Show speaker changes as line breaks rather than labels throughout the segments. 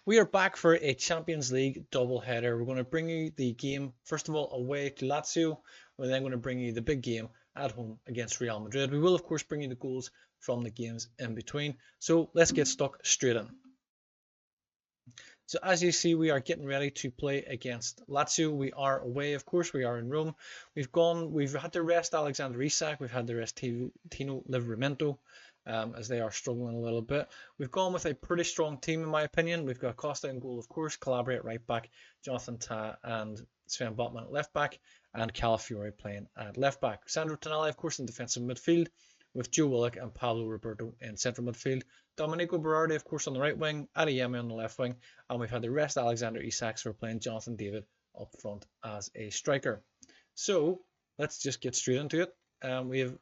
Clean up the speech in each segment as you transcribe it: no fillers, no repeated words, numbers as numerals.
We are back for a Champions League double-header. We're going to bring you the game, first of all, away to Lazio. We're then going to bring you the big game at home against Real Madrid. We will, of course, bring you the goals from the games in between. So let's get stuck straight in. So as you see, we are getting ready to play against Lazio. We are away, of course. We are in Rome. We've had to rest Alexander Isak. We've had to rest Tino Livramento, as they are struggling a little bit. We've gone with a pretty strong team, in my opinion. We've got Costa in goal, of course, Calabria at right back, Jonathan Tah and Sven Botman at left back, and Calafiore playing at left back. Sandro Tonali, of course, in defensive midfield, with Joe Willock and Pablo Roberto in central midfield. Domenico Berardi, of course, on the right wing, Adeyemi on the left wing, and we've had the rest Alexander Isak, so we're playing Jonathan David up front as a striker. So let's just get straight into it. We have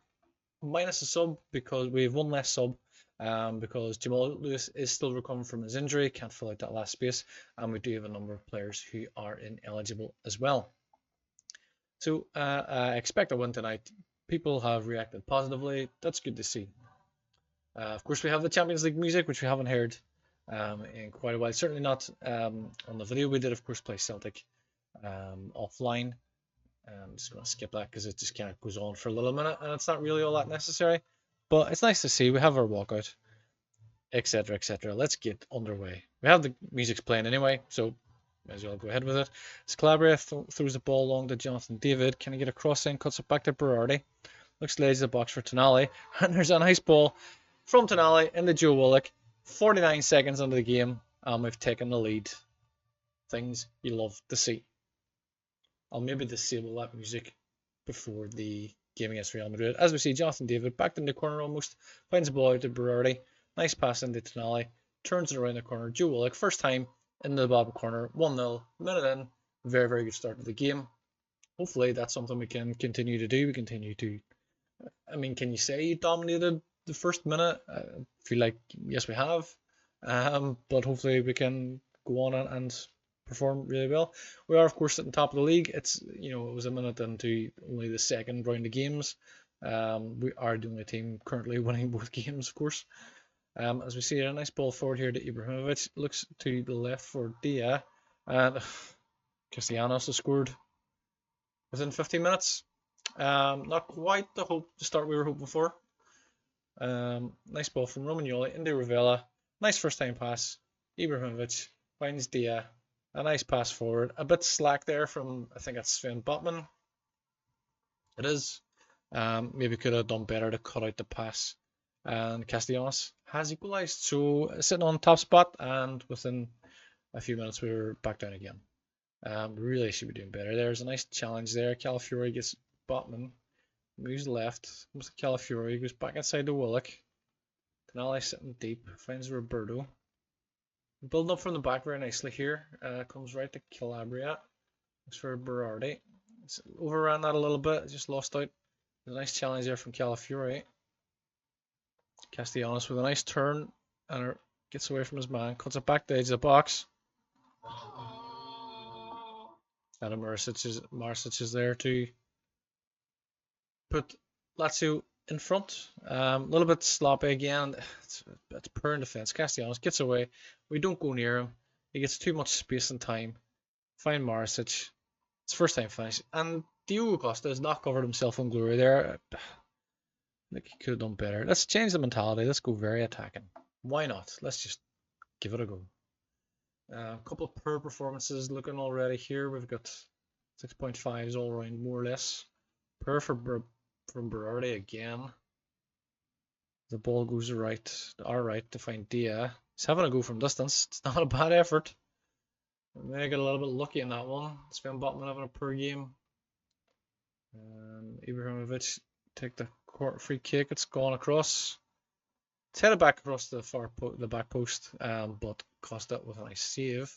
minus a sub because we have one less sub because Jamal Lewis is still recovering from his injury, can't fill out that last space, and we do have a number of players who are ineligible as well. So I expect a win tonight. People have reacted positively. That's good to see. Of course, we have the Champions League music, which we haven't heard in quite a while. Certainly not on the video. We did, of course, play Celtic offline. I'm just going to skip that because it just kind of goes on for a little minute, and it's not really all that necessary. But it's nice to see. We have our walkout, etc., etc. Let's get underway. We have the music's playing anyway, so may as well go ahead with it. As Calabria throws the ball along to Jonathan David. Can he get a cross in? Cuts it back to Berardi. Looks lays the box for Tonali. And there's a nice ball from Tonali into Joe Willock. 49 seconds into the game, and we've taken the lead. Things you love to see. I'll maybe disable that music before the game against Real Madrid. As we see, Jonathan David backed in the corner almost. Finds the ball out to Berardi. Nice pass into Tonali. Turns it around the corner. Joe Willock, first time in the bottom corner. 1-0. Minute in. Very, very good start to the game. Hopefully that's something we can continue to do. We continue to... I mean, can you say you dominated the first minute? I feel like, yes, we have. But hopefully we can go on and perform really well. We are, of course, at the top of the league. It's, it was a minute into only the second round of games. We are the only team currently winning both games, of course. As we see, a nice ball forward here to Ibrahimovic. Looks to the left for Dia. And Castellanos has scored within 15 minutes. Not quite the start we were hoping for. Nice ball from Romagnoli into Ravella. Nice first time pass. Ibrahimovic finds Dia. A nice pass forward. A bit slack there from, I think that's Sven Botman. It is. Maybe could have done better to cut out the pass. And Castellanos has equalised. So sitting on top spot, and within a few minutes we were back down again. Really should be doing better. There's a nice challenge there. Calafiore gets Botman. Moves left. Comes to Calafiore. Goes back inside to Willock. Tonali sitting deep. Finds Roberto. Building up from the back very nicely here. Comes right to Calabria. Looks for Berardi. Overran that a little bit. Just lost out. There's a nice challenge there from Calafiore. Castellanos with a nice turn. And gets away from his man. Cuts it back to the edge of the box. Adam Marsic is there to put Lazio in front. A little bit sloppy again. It's poor in defence. Castellanos gets away. We don't go near him. He gets too much space and time. Find Marsic. It's first time finish. And Diogo Costa has not covered himself in glory there. I think he could have done better. Let's change the mentality. Let's go very attacking. Why not? Let's just give it a go. A couple of poor performances looking already here. We've got 6.5s all around, more or less. Poor from Berardi again. The ball goes our right to find Dia. He's having a go from distance. It's not a bad effort. We may get a little bit lucky in that one. Sven Botman having a poor game. Ibrahimovic take the free kick. It's gone across. It's headed back across the back post, but Costa with a nice save.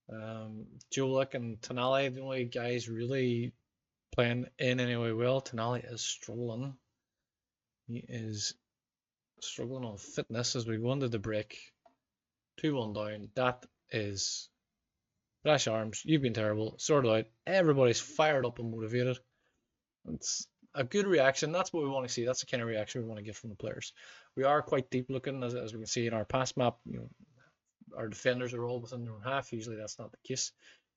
Jolik and Tonali, the only guys really playing in anyway well. Tonali is struggling. He is struggling on fitness as we go into the break. 2-1 down. That is Flash Arms. You've been terrible. Sorted out. Everybody's fired up and motivated. It's a good reaction. That's what we want to see. That's the kind of reaction we want to get from the players. We are quite deep looking, as we can see in our pass map. our defenders are all within their own half. Usually that's not the case.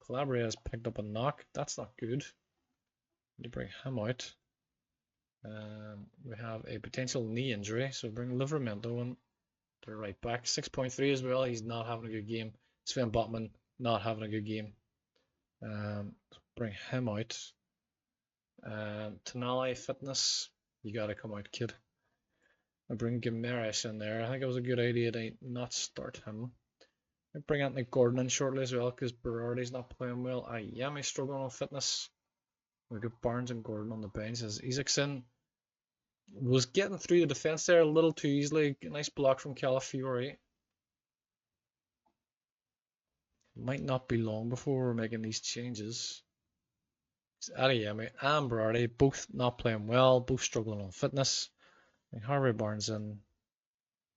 Calabria has picked up a knock. That's not good. You bring him out. We have a potential knee injury, so bring Livramento in to right back. 6.3 as well. He's not having a good game. Sven Botman not having a good game. Bring him out. Tonali fitness. You gotta come out, kid. I bring Gimenez in there. I think it was a good idea to not start him. I bring Anthony Gordon in shortly as well because Berardi's not playing well. Ayami's struggling on fitness. We've got Barnes and Gordon on the bench as Isaacson was getting through the defence there a little too easily. Nice block from Calafiori. Might not be long before we're making these changes. Adeyemi and Berardi both not playing well, both struggling on fitness. Bring Harvey Barnes in.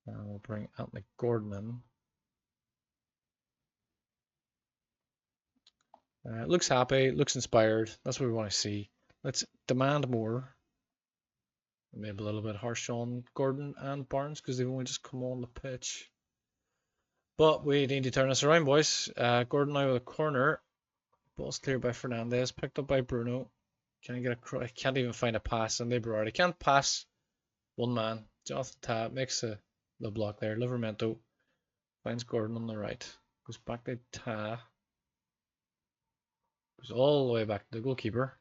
And we'll bring Anthony Gordon in. Looks happy, looks inspired. That's what we want to see. Let's demand more. Maybe a little bit harsh on Gordon and Barnes because they've only just come on the pitch. But we need to turn this around, boys. Gordon now with a corner. Ball's cleared by Fernandez, picked up by Bruno. Can't get a can't even find a pass, and they Berardi can't pass one man. Jonathan Tah makes the block there. Livramento finds Gordon on the right. Goes back to Tah. Goes all the way back to the goalkeeper.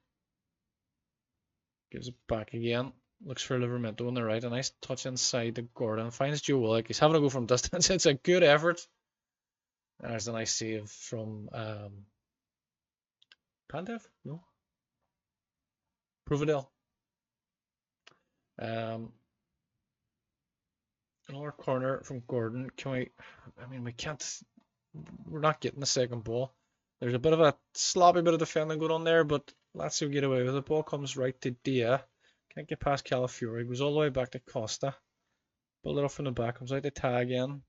Gives it back again. Looks for Livramento on the right. A nice touch inside to Gordon. Finds Joe Willock. He's having to go from distance. It's a good effort. And there's a nice save from Pandev? No. Providel. Another corner from Gordon. Can we? I mean, we can't. We're not getting the second ball. There's a bit of a sloppy bit of defending going on there, but Lazio get away with it. Ball comes right to Dia. Can't get past Calafiori. Goes all the way back to Costa. Build it off in the back. Comes out to Tah again.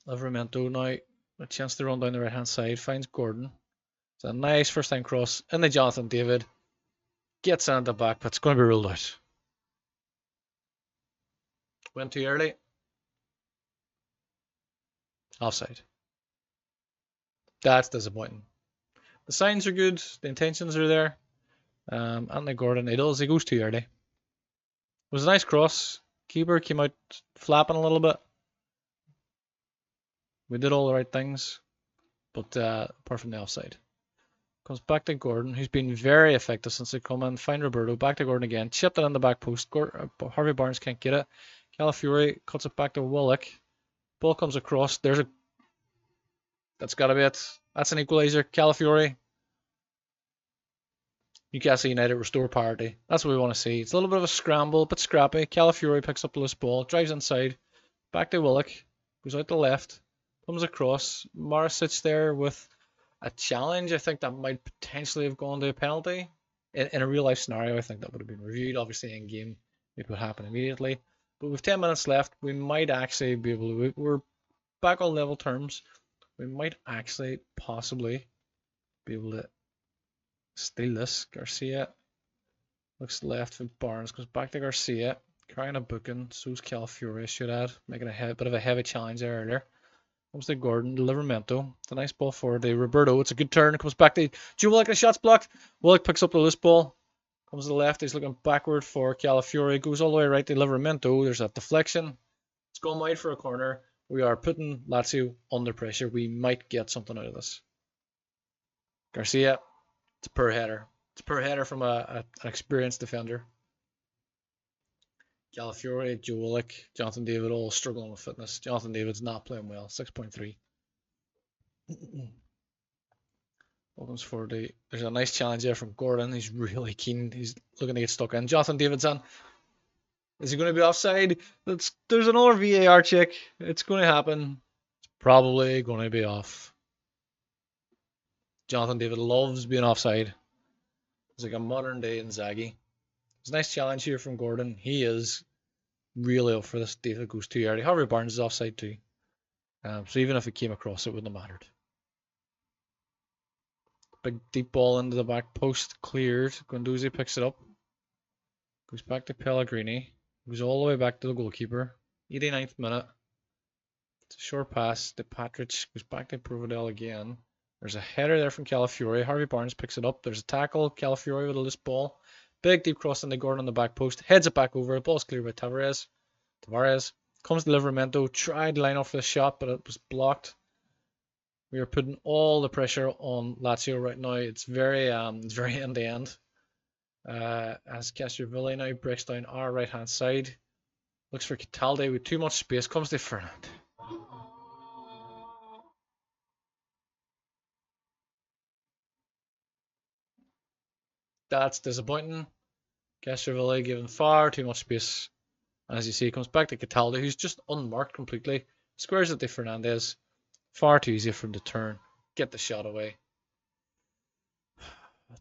Livramento now. A chance to run down the right hand side. Finds Gordon. It's a nice first time cross. And then Jonathan David gets on the back, but it's going to be ruled out. Went too early. Offside. That's disappointing. The signs are good. The intentions are there. Anthony Gordon, he goes too early. It was a nice cross. Keeper came out flapping a little bit. We did all the right things, but apart from the offside. Comes back to Gordon, who's been very effective since they come in. Find Roberto, back to Gordon again. Chipped it in the back post. Harvey Barnes can't get it. Calafiori cuts it back to Willock. Ball comes across. That's got to be it. That's an equaliser. Calafiori. Newcastle United restore parity. That's what we want to see. It's a little bit of a scramble, but scrappy. Calafiori picks up the loose ball, drives inside, back to Willock, goes out the left, comes across. Marisic there with a challenge. I think that might potentially have gone to a penalty. In a real life scenario, I think that would have been reviewed. Obviously, in game, it would happen immediately. But with 10 minutes left, we might actually be able to. We're back on level terms. We might actually possibly be able to steal this. Garcia looks left for Barnes, goes back to Garcia, carrying a booking. So's Calafiori, should add, making a bit of a heavy challenge there earlier. Comes to Gordon, to Livramento. It's a nice ball forward to Roberto. It's a good turn. It comes back to Joe Willock. The shot's blocked. Willock picks up the loose ball. Comes to the left. He's looking backward for Calafiori. Goes all the way right to Livramento. There's a deflection. It's going wide for a corner. We are putting Lazio under pressure. We might get something out of this. Garcia. It's a poor header. It's a poor header from an experienced defender. Calafiori, Joe Willock, Jonathan David all struggling with fitness. Jonathan David's not playing well. 6.3. Welcomes forward. There's a nice challenge there from Gordon. He's really keen. He's looking to get stuck in. Jonathan David's on. Is he going to be offside? There's another VAR check. It's going to happen. It's probably going to be off. Jonathan David loves being offside. It's like a modern day Inzaghi. It's a nice challenge here from Gordon. He is really up for this. David goes too early. Harvey Barnes is offside too. So even if it came across, it wouldn't have mattered. Big deep ball into the back post. Cleared. Guendouzi picks it up. Goes back to Pellegrini. Goes all the way back to the goalkeeper. 89th minute. It's a short pass. The Patrick goes back to Providel again. There's a header there from Calafiore. Harvey Barnes picks it up. There's a tackle. Calafiore with a loose ball. Big deep cross into Gordon on the back post. Heads it back over. Ball's cleared by Tavares. Tavares comes to Livramento. Tried to line off the shot, but it was blocked. We are putting all the pressure on Lazio right now. It's very end to end. As Castrovilli now breaks down our right hand side. Looks for Cataldi with too much space. Comes to Fernand. That's disappointing. Castrovilli given far too much space. And as you see, it comes back to Cataldi, who's just unmarked completely. Squares it to Fernandez. Far too easy for him to turn. Get the shot away.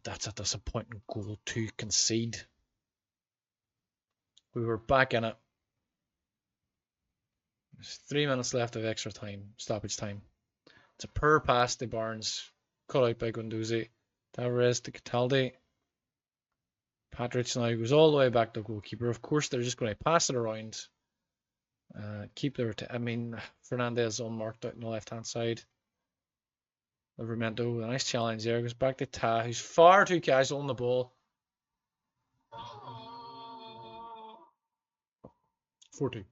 That's a disappointing goal to concede. We were back in it. There's 3 minutes left of extra time, stoppage time. It's a poor pass to Barnes. Cut out by Guendouzi. Tavares to Cataldi. Patrick now goes all the way back to the goalkeeper. Of course, they're just going to pass it around. Keep their... Fernandez unmarked out on the left-hand side. Livramento, a nice challenge there. Goes back to Ta, who's far too casual on the ball. 4-2.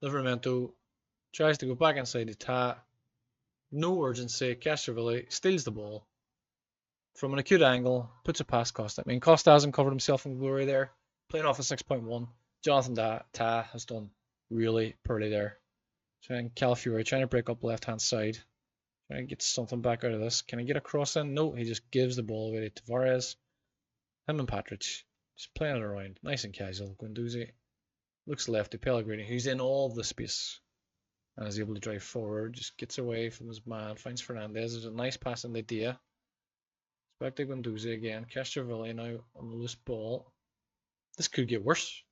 Livramento tries to go back inside to Ta. No urgency. Castrovilli steals the ball from an acute angle, puts it past Costa. Costa hasn't covered himself in glory there. Playing off a 6.1. Jonathan Ta has done really poorly there. Calafiore trying to break up left hand side. Trying to get something back out of this. Can he get a cross in? No, he just gives the ball away to Tavares. Him and Patrick just playing it around. Nice and casual. Guendouzi looks left to Pellegrini, who's in all of the space. And is able to drive forward. Just gets away from his man. Finds Fernandez. There's a nice pass in the Dia. Back to Guendouzi again. Castrovilli now on the loose ball. This could get worse.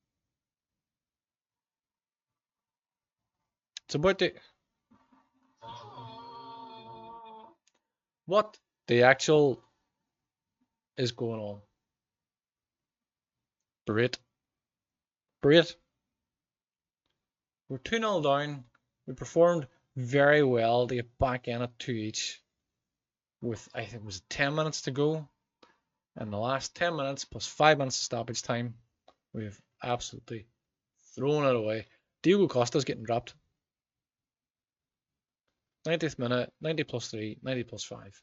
It's about the... What the actual is going on? Brit. We're 2-0 down. We performed very well to get back in at 2 each. With, I think it was 10 minutes to go. And the last 10 minutes plus 5 minutes of stoppage time, we've absolutely thrown it away. Diego Costa's getting dropped. 90th minute, 90 plus 3, 90 plus 5.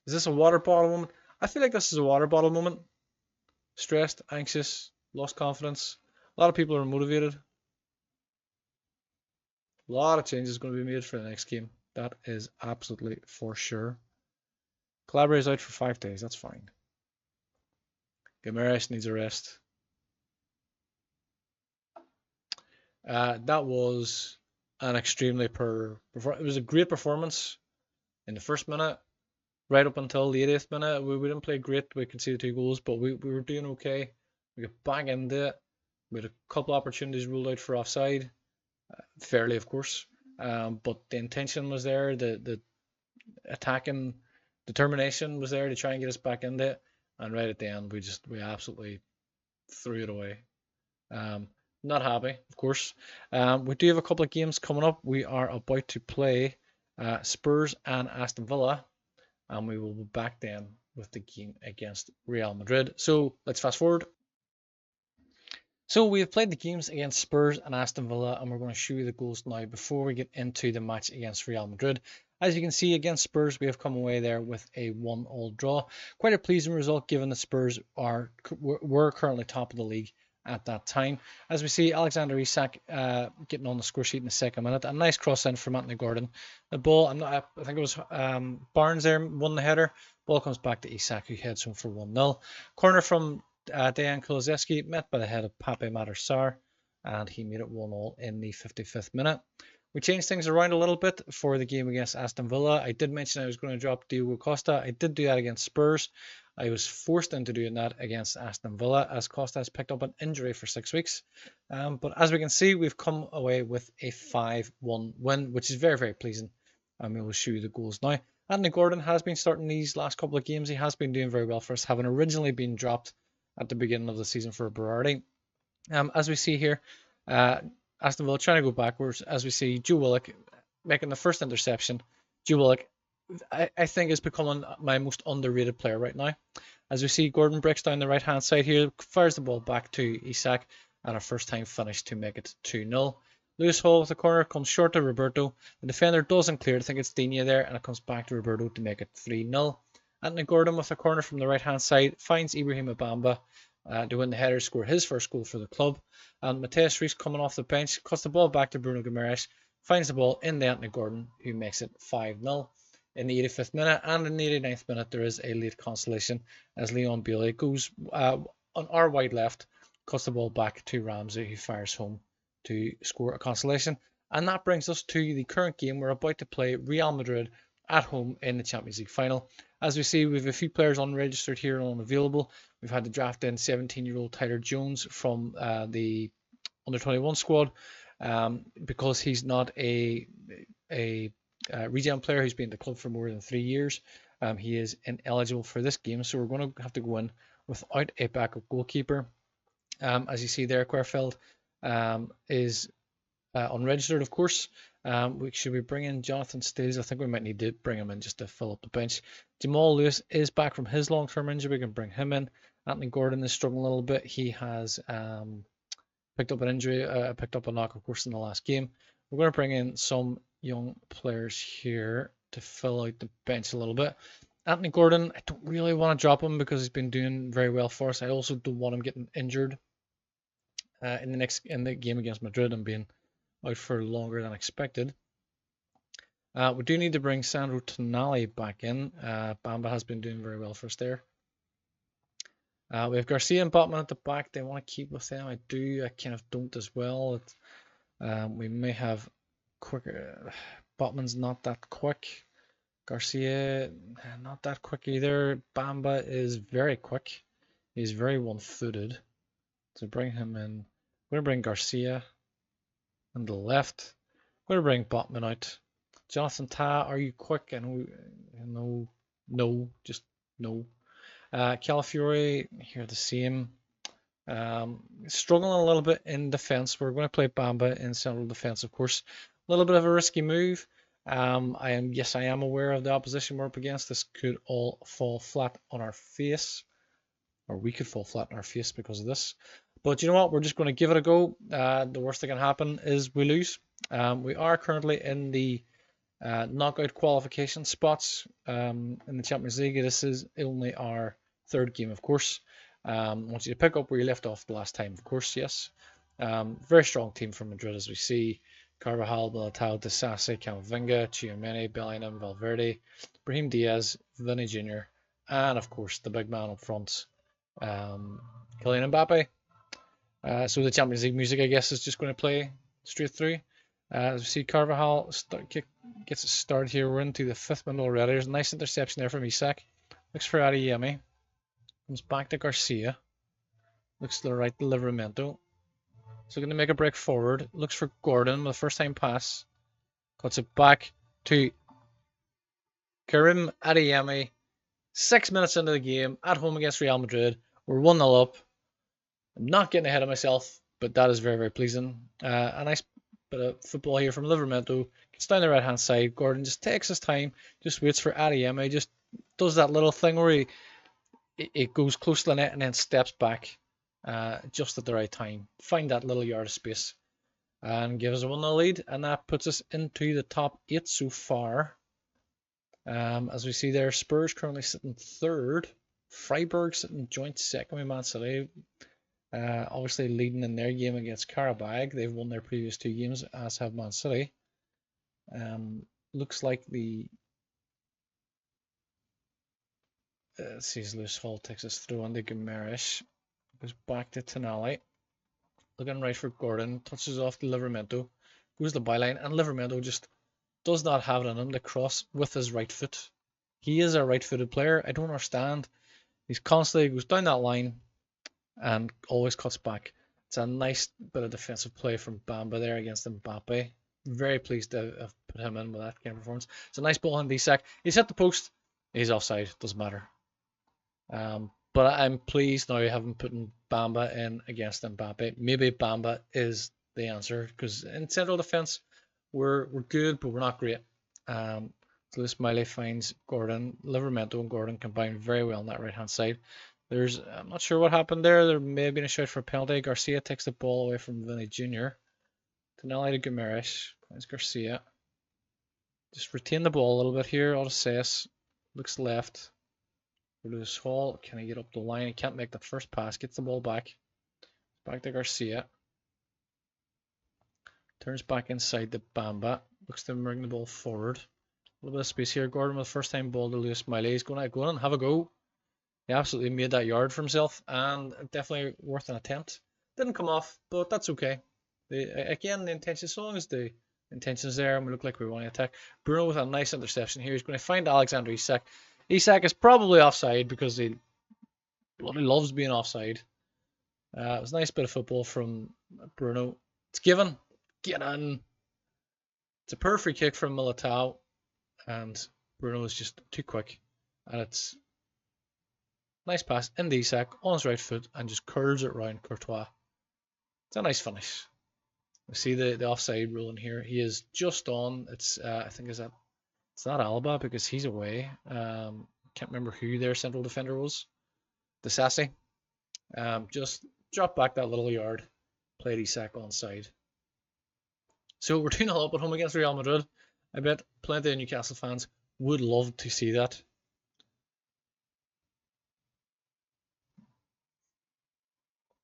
Is this a water bottle moment? I feel like this is a water bottle moment. Stressed, anxious, lost confidence. A lot of people are motivated. A lot of changes going to be made for the next game. That is absolutely for sure. Calabria is out for 5 days. That's fine. Guimaraes needs a rest. That was an extremely poor performance. It was a great performance in the first minute. Right up until the 80th minute, we didn't play great. We conceded 2 goals, but we were doing okay. We got back into it. We had a couple opportunities ruled out for offside. Fairly, of course. But the intention was there. The attacking determination was there to try and get us back into it. And right at the end, we absolutely threw it away. Not happy, of course. We do have a couple of games coming up. We are about to play Spurs and Aston Villa. And we will be back then with the game against Real Madrid. So let's fast forward. So we have played the games against Spurs and Aston Villa, and we're going to show you the goals now before we get into the match against Real Madrid. As you can see, against Spurs, we have come away there with a 1-1 draw. Quite a pleasing result given that Spurs were currently top of the league at that time. As we see, Alexander Isak getting on the score sheet in the second minute. A nice cross in from Anthony Gordon. The ball, I think it was Barnes there, won the header. Ball comes back to Isak, who heads home for 1-0. Corner from Dejan Kulusevski, met by the head of Pape Matar Sarr, and he made it 1-0 in the 55th minute. We changed things around a little bit for the game against Aston Villa. I did mention I was going to drop Diego Costa. I did do that against Spurs. I was forced into doing that against Aston Villa as Costa has picked up an injury for 6 weeks. But as we can see, we've come away with a 5-1 win, which is very, very pleasing. And we will show you the goals now. Anthony Gordon has been starting these last couple of games. He has been doing very well for us, having originally been dropped at the beginning of the season for Berardi. As we see here, Aston Villa trying to go backwards. As we see Joe Willock making the first interception. Joe Willock, I think, is becoming my most underrated player right now. As we see, Gordon breaks down the right-hand side here, fires the ball back to Isak, and a first-time finish to make it 2-0. Lewis Hall with the corner comes short to Roberto. The defender doesn't clear. I think it's Digne there, and it comes back to Roberto to make it 3-0. Anthony Gordon with a corner from the right-hand side finds Ibrahim Bamba to win the header, score his first goal for the club. And Mateus Reis coming off the bench, cuts the ball back to Bruno Guimaraes, finds the ball in the Anthony Gordon, who makes it 5-0. In the 85th minute and in the 89th minute, there is a late consolation as Leon Bailey goes on our wide left, cuts the ball back to Ramsey, who fires home to score a consolation. And that brings us to the current game. We're about to play Real Madrid at home in the Champions League final. As we see, we have a few players unregistered here and unavailable. We've had to draft in 17-year-old Tyler Jones from the under-21 squad because he's not a regen player who's been at the club for more than 3 years. He is ineligible for this game, so we're going to have to go in without a backup goalkeeper. As you see there, Querfeld is unregistered, of course. Should we bring in Jonathan Stills? I think we might need to bring him in just to fill up the bench. Jamal Lewis is back from his long-term injury. We can bring him in. Anthony Gordon is struggling a little bit. He has picked up an injury, picked up a knock, of course, in the last game. We're going to bring in some young players here to fill out the bench a little bit. Anthony Gordon, I don't really want to drop him because he's been doing very well for us. I also don't want him getting injured in the game against Madrid and being out for longer than expected. We do need to bring Sandro Tonali back in. Bamba has been doing very well for us there. We have Garcia and Botman at the back. They want to keep with them. I kind of don't as well. We may have quicker. Botman's not that quick. Garcia, not that quick either. Bamba is very quick. He's very one-footed. So bring him in. We're going to bring Garcia on the left. We're going to bring Botman out. Jonathan Ta, are you quick? And no, just no. Calafiore, here the same. Struggling a little bit in defense. We're going to play Bamba in central defense, of course. A little bit of a risky move. I am aware of the opposition we're up against. This could all fall flat on our face, or we could fall flat on our face because of this. But you know what? We're just going to give it a go. The worst that can happen is we lose. We are currently in the knockout qualification spots in the Champions League. This is only our third game, of course. I want you to pick up where you left off the last time, of course, yes. Very strong team from Madrid, as we see. Carvajal, Militao, Disasi, Camavinga, Tchouaméni, Bellingham, Valverde, Brahim Diaz, Vinny Jr., and of course the big man up front, Kylian Mbappe. So the Champions League music, I guess, is just going to play straight through. As we see, Carvajal gets it started here. We're into the 5th minute already. There's a nice interception there from Isak. Looks for Adeyemi. Comes back to Garcia. Looks to the right to Livramento. So going to make a break forward. Looks for Gordon with a first-time pass. Cuts it back to Karim Adeyemi. 6 minutes into the game, at home against Real Madrid. We're 1-0 up. I'm not getting ahead of myself, but that is very, very pleasing. A nice bit of football here from Livramento. Gets down the right-hand side. Gordon just takes his time, just waits for Adeyemi. Just does that little thing where it goes close to the net and then steps back just at the right time. Find that little yard of space and give us a 1-0 lead. And that puts us into the top 8 so far. As we see there, Spurs currently sitting 3rd. Freiburg sitting joint 2nd with Man City. Obviously leading in their game against Carabao. They've won their previous 2 games, as have Man City. Looks like the Lewis Hall takes us through on the Guimaraes. Goes back to Tonali. Looking right for Gordon. Touches off the Livramento. Goes the byline, and Livramento just does not have it in him to cross with his right foot. He is a right-footed player. I don't understand. He's constantly goes down that line and always cuts back. It's a nice bit of defensive play from Bamba there against Mbappe. Very pleased to have put him in with that kind of performance. It's a nice ball in Isak. He's hit the post. He's offside. Doesn't matter. But I'm pleased now having put Bamba in against Mbappe. Maybe Bamba is the answer, because in central defence we're good, but we're not great. So Smiley finds Gordon. Livramento and Gordon combine very well on that right hand side. I'm not sure what happened there. There may have been a shout for a penalty. Garcia takes the ball away from Vinny Jr. Tonelli to Guimaraes. Finds Garcia. Just retain the ball a little bit here. Odysseus looks left. Lewis Hall. Can he get up the line? He can't make the first pass. Gets the ball back. Back to Garcia. Turns back inside to Bamba. Looks to bring the ball forward. A little bit of space here. Gordon with the first time ball to Lewis Miley. He's going to have a go. He absolutely made that yard for himself, and definitely worth an attempt. Didn't come off, but that's okay. Again, the intention, as long as the intention's there and we look like we want to attack. Bruno with a nice interception here. He's going to find Alexander Isak. Isak is probably offside because he bloody loves being offside. It was a nice bit of football from Bruno. It's given. Get in. It's a perfect free kick from Militao, and Bruno is just too quick. And it's nice pass into Isak on his right foot and just curves it round Courtois. It's a nice finish. We see the offside rule in here. He is just on. It's I think it's not Alaba because he's away. Can't remember who their central defender was. Disasi. Just drop back that little yard. Played Isak onside. So we're 2-0 up at home against Real Madrid. I bet plenty of Newcastle fans would love to see that.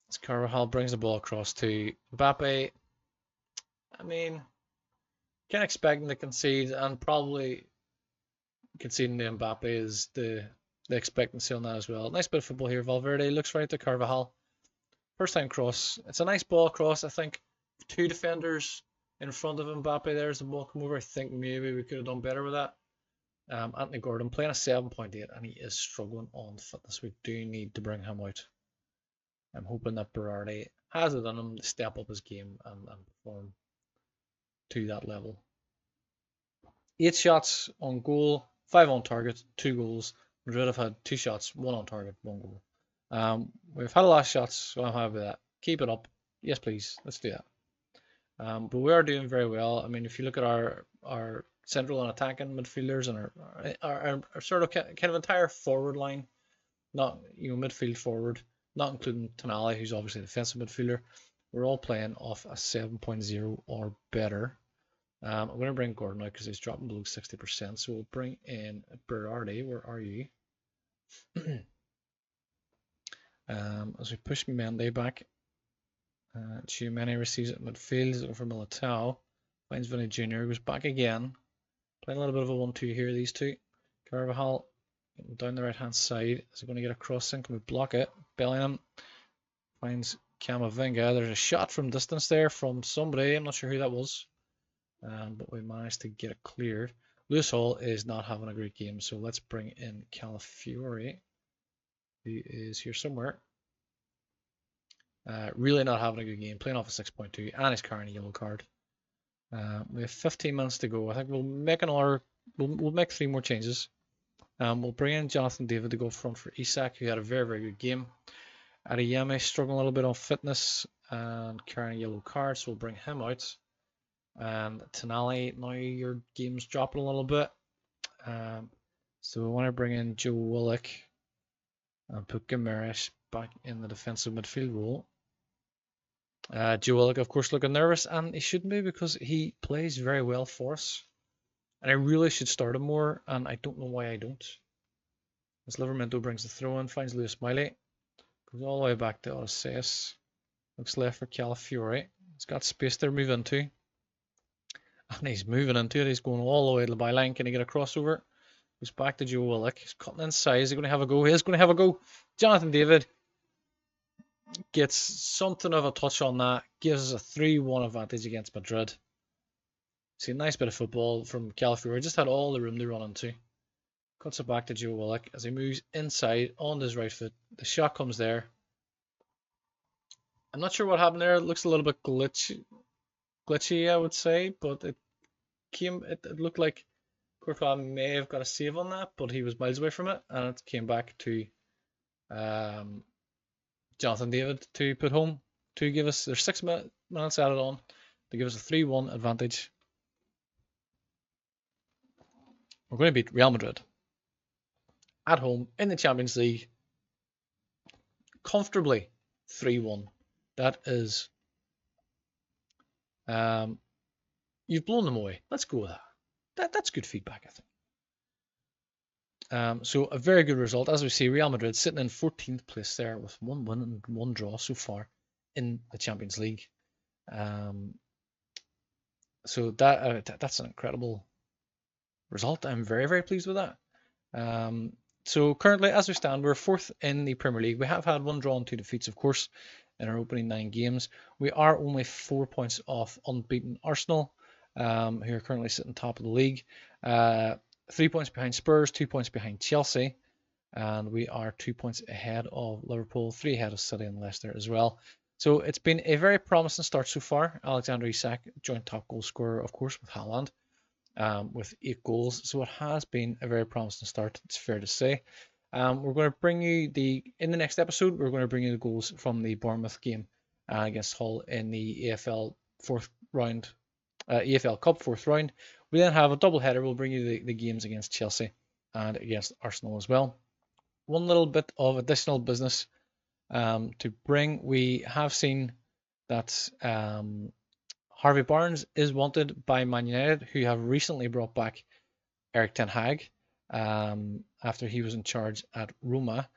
As Carvajal brings the ball across to Mbappe. I mean, can't expect him to concede, and probably conceding to Mbappe is the expectancy on that as well. Nice bit of football here. Valverde looks right to Carvajal. First time cross. It's a nice ball across. I think two defenders in front of Mbappe there as the ball come over. I think maybe we could have done better with that. Anthony Gordon playing a 7.8, and he is struggling on fitness. We do need to bring him out. I'm hoping that Berardi has it in him to step up his game and perform to that level. 8 shots on goal, 5 on target, 2 goals. Madrid have had 2 shots, 1 on target, 1 goal. We've had a lot of shots, so I'm happy with that. Keep it up. Yes, please. Let's do that. But we are doing very well. I mean, if you look at our central and attacking midfielders and our sort of kind of entire forward line, not midfield forward, not including Tonali, who's obviously a defensive midfielder, we're all playing off a 7.0 or better. I'm going to bring Gordon out because he's dropping below 60%. So we'll bring in Berardi. Where are you? As we push Mendy back. Chiumene receives it in midfield. He's over Militao. Finds Vinny Jr. Goes back again. Playing a little bit of a 1-2 here, these two. Carvajal down the right hand side. Is he going to get a crossing? Can we block it? Bellingham finds Camavinga. There's a shot from distance there from somebody. I'm not sure who that was. But we managed to get it cleared. Lewis Hall is not having a great game, so let's bring in Calafiori, who is here somewhere. Really not having a good game, playing off a 6.2, and he's carrying a yellow card. We have 15 minutes to go. I think we'll make we'll make 3 more changes. We'll bring in Jonathan David to go front for Isak, who had a very, very good game. Adeyemi struggling a little bit on fitness and carrying a yellow card, so we'll bring him out. And Tonali, now your game's dropping a little bit. So we want to bring in Joe Willock and put Guimaraes back in the defensive midfield role. Joe Willock, of course, looking nervous, and he shouldn't be because he plays very well for us. And I really should start him more, and I don't know why I don't. As Livramento brings the throw in, finds Lewis Miley. Goes all the way back to Odysseus. Looks left for Calafiori. He's got space there to move into. And he's moving into it. He's going all the way to the byline. Can he get a crossover? Goes back to Joe Willock. He's cutting inside. Is he going to have a go? He is going to have a go. Jonathan David gets something of a touch on that. Gives us a 3-1 advantage against Madrid. See, a nice bit of football from Calafiori. Just had all the room to run into. Cuts it back to Joe Willock as he moves inside on his right foot. The shot comes there. I'm not sure what happened there. It looks a little bit glitchy, I would say, but it it looked like Courtois may have got a save on that, but he was miles away from it, and it came back to Jonathan David to put home to give us, there's 6 minutes added on to give us a 3-1 advantage. We're going to beat Real Madrid at home in the Champions League comfortably 3-1. That is, you've blown them away. Let's go with that. That's good feedback, I think. So a very good result. As we see, Real Madrid sitting in 14th place there with 1 win and 1 draw so far in the Champions League. So that's an incredible result. I'm very, very pleased with that. So currently, as we stand, we're 4th in the Premier League. We have had 1 draw and 2 defeats, of course, in our opening 9 games. We are only 4 points off unbeaten Arsenal, who are currently sitting top of the league. 3 points behind Spurs, 2 points behind Chelsea, and we are 2 points ahead of Liverpool, 3 ahead of City and Leicester as well. So it's been a very promising start so far. Alexander Isak, joint top goal scorer, of course, with Haaland, with 8 goals. So it has been a very promising start, it's fair to say. We're going to bring you in the next episode, we're going to bring you the goals from the Bournemouth game against Hull in the EFL Cup 4th round. We then have a double header. We'll bring you the games against Chelsea and against Arsenal as well. One little bit of additional business to bring. We have seen that Harvey Barnes is wanted by Man United, who have recently brought back Erik ten Hag after he was in charge at Roma.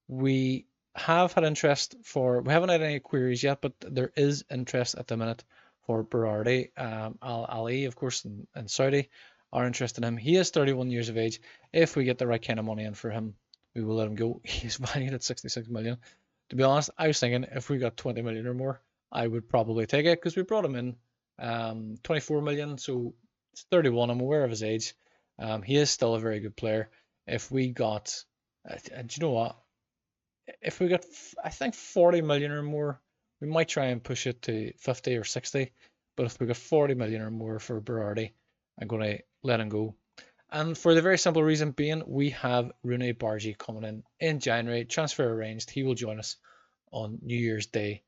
We have had interest we haven't had any queries yet, but there is interest at the minute for Berardi. Al Ali, of course, and Saudi are interested in him. He is 31 years of age. If we get the right kind of money in for him, we will let him go. He's valued at 66 million. To be honest, I was thinking if we got 20 million or more, I would probably take it, because we brought him in 24 million, so it's 31. I'm aware of his age. He is still a very good player. If we got, do you know what? If we got, I think 40 million or more, we might try and push it to 50 or 60. But if we got 40 million or more for Berardi, I'm going to let him go. And for the very simple reason being, we have Rooney Bargi coming in January, transfer arranged. He will join us on New Year's Day.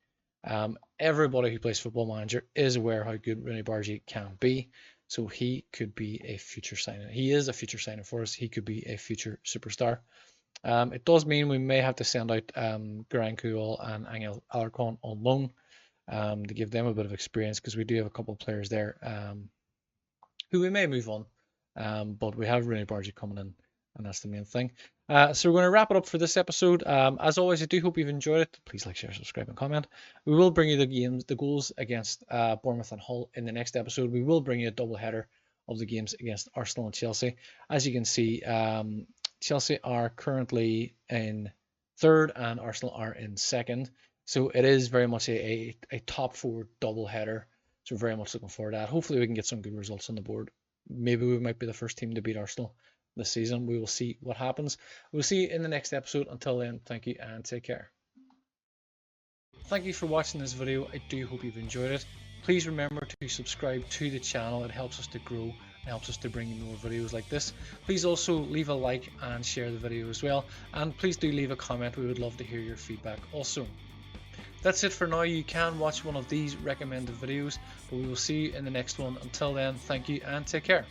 Everybody who plays Football Manager is aware how good Rooney Bargi can be. So he could be a future signing. He is a future signing for us. He could be a future superstar. It does mean we may have to send out Geraint Kuhl and Angel Alarcon on loan to give them a bit of experience, because we do have a couple of players there who we may move on. But we have Rooney Bargi coming in, and that's the main thing. So we're going to wrap it up for this episode. As always, I do hope you've enjoyed it. Please like, share, subscribe, and comment. We will bring you the goals against Bournemouth and Hull in the next episode. We will bring you a double header of the games against Arsenal and Chelsea. As you can see, Chelsea are currently in 3rd and Arsenal are in 2nd. So it is very much a top 4 double header. So we're very much looking forward to that. Hopefully we can get some good results on the board. Maybe we might be the first team to beat Arsenal this season. We will see what happens. We'll see you in the next episode. Until then, thank you and take care. Thank you for watching this video. I do hope you've enjoyed it. Please remember to subscribe to the channel. It helps us to grow and helps us to bring you more videos like this. Please also leave a like and share the video as well. And please do leave a comment. We would love to hear your feedback also. That's it for now. You can watch one of these recommended videos, but we will see you in the next one. Until then, thank you and take care.